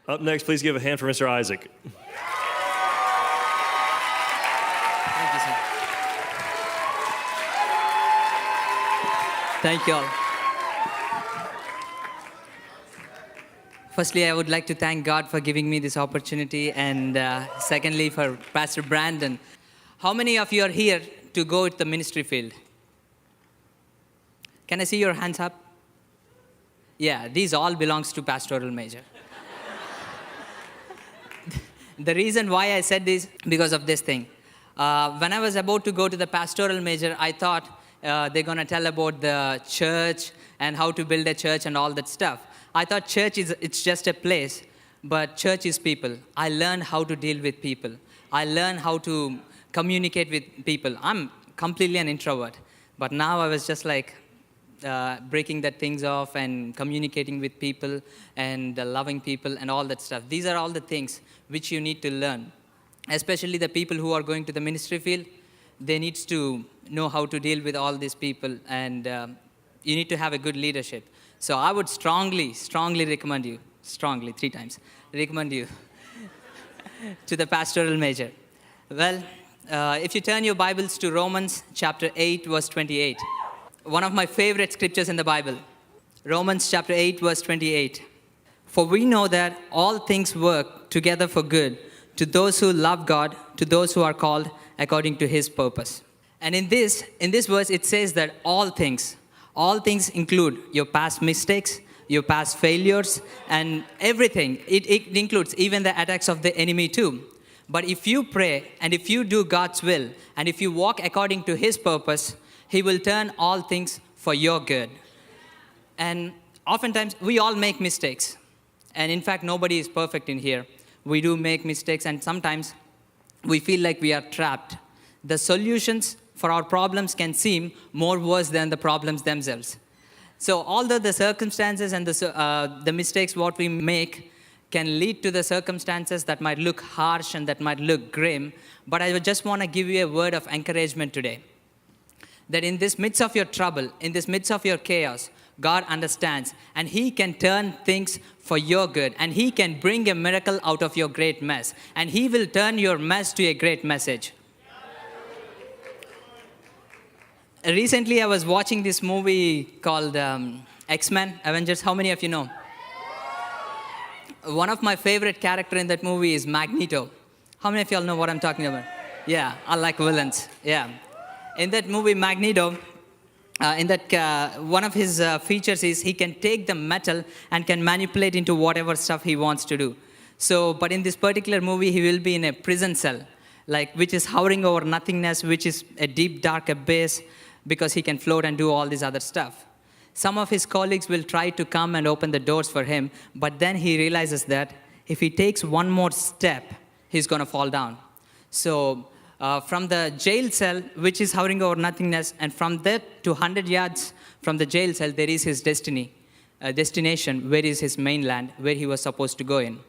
Up next, please give a hand for Mr. Isaac. Thank you, sir. Thank you all. Firstly, I would like to thank God for giving me this opportunity, and secondly, for Pastor Brandon. How many of you are here to go to the ministry field? Can I see your hands up? Yeah, these all belongs to pastoral major. The reason why I said this, because of this thing. When I was about to go to the pastoral major, I thought they're going to tell about the church and how to build a church and all that stuff. I thought church it's just a place, but church is people. I learned how to deal with people. I learned how to communicate with people. I'm completely an introvert, but now I was just like breaking that things off and communicating with people and loving people and all that stuff. These are all the things which you need to learn, especially the people who are going to the ministry field. They need to know how to deal with all these people, and you need to have a good leadership. So I would strongly recommend you, strongly, 3 times, recommend you to the pastoral major. Well, if you turn your Bibles to Romans chapter 8, verse 28, one of my favorite scriptures in the Bible, Romans chapter 8, verse 28. For we know that all things work together for good to those who love God, to those who are called according to his purpose. And in this verse, it says that all things include your past mistakes, your past failures, and everything. It includes even the attacks of the enemy too. But if you pray, and if you do God's will, and if you walk according to his purpose, he will turn all things for your good. And oftentimes, we all make mistakes. And in fact, nobody is perfect in here. We do make mistakes, and sometimes we feel like we are trapped. The solutions for our problems can seem more worse than the problems themselves. So although the circumstances and the mistakes what we make can lead to the circumstances that might look harsh and that might look grim, but I just want to give you a word of encouragement today. That in this midst of your trouble, in this midst of your chaos, God understands, and he can turn things for your good, and he can bring a miracle out of your great mess, and he will turn your mess to a great message. Recently, I was watching this movie called X-Men, Avengers. How many of you know? One of my favorite characters in that movie is Magneto. How many of y'all know what I'm talking about? Yeah, I like villains. Yeah. In that movie, Magneto, one of his features is he can take the metal and can manipulate into whatever stuff he wants to do. So, but in this particular movie, he will be in a prison cell, which is hovering over nothingness, which is a deep, dark abyss, because he can float and do all this other stuff. Some of his colleagues will try to come and open the doors for him, but then he realizes that if he takes one more step, he's going to fall down. So from the jail cell, which is hovering over nothingness, and from that to 100 yards from the jail cell, there is his destination, where is his mainland, where he was supposed to go in.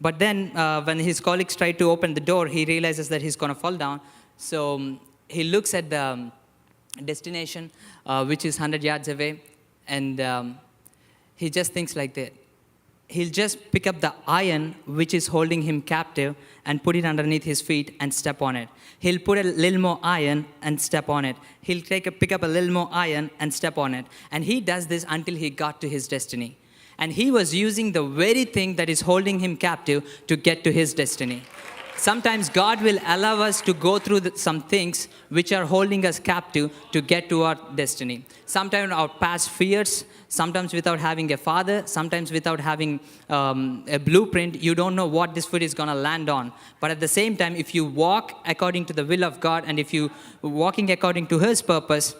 But then when his colleagues try to open the door, he realizes that he's going to fall down. So he looks at the destination, which is 100 yards away, and he just thinks like that. He'll just pick up the iron which is holding him captive and put it underneath his feet and step on it. He'll put a little more iron and step on it. He'll pick up a little more iron and step on it. And he does this until he got to his destiny. And he was using the very thing that is holding him captive to get to his destiny. Sometimes God will allow us to go through some things which are holding us captive to get to our destiny. Sometimes our past fears, sometimes without having a father, sometimes without having a blueprint, you don't know what this foot is going to land on. But at the same time, if you walk according to the will of God, and if you walking according to his purpose,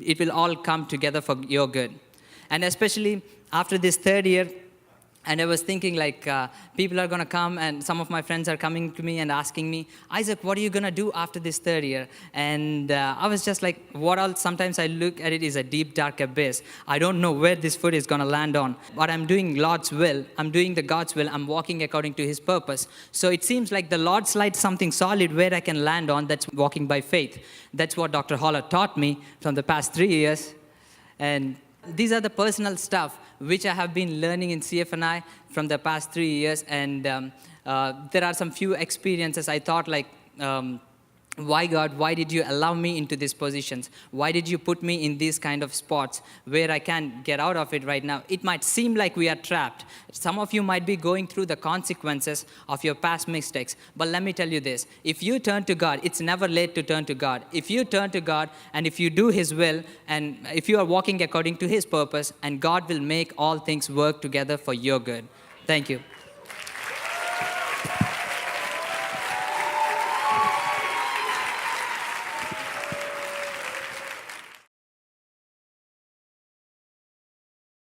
it will all come together for your good. And especially after this 3rd year, and I was thinking people are going to come, and some of my friends are coming to me and asking me, Isaac, what are you going to do after this 3rd year? And I was just like, what else? Sometimes I look at it as a deep, dark abyss. I don't know where this foot is going to land on, but I'm doing God's will. I'm doing the God's will. I'm walking according to his purpose. So it seems like the Lord slides something solid where I can land on. That's walking by faith. That's what Dr. Holler taught me from the past 3 years. And These are the personal stuff which I have been learning in CFNI from the past 3 years. And there are some few experiences I thought like, why God, why did you allow me into these positions? Why did you put me in these kind of spots where I can't get out of it right now? It might seem like we are trapped. Some of you might be going through the consequences of your past mistakes. But let me tell you this, if you turn to God, it's never late to turn to God. If you turn to God and if you do His will, and if you are walking according to His purpose, and God will make all things work together for your good. Thank you.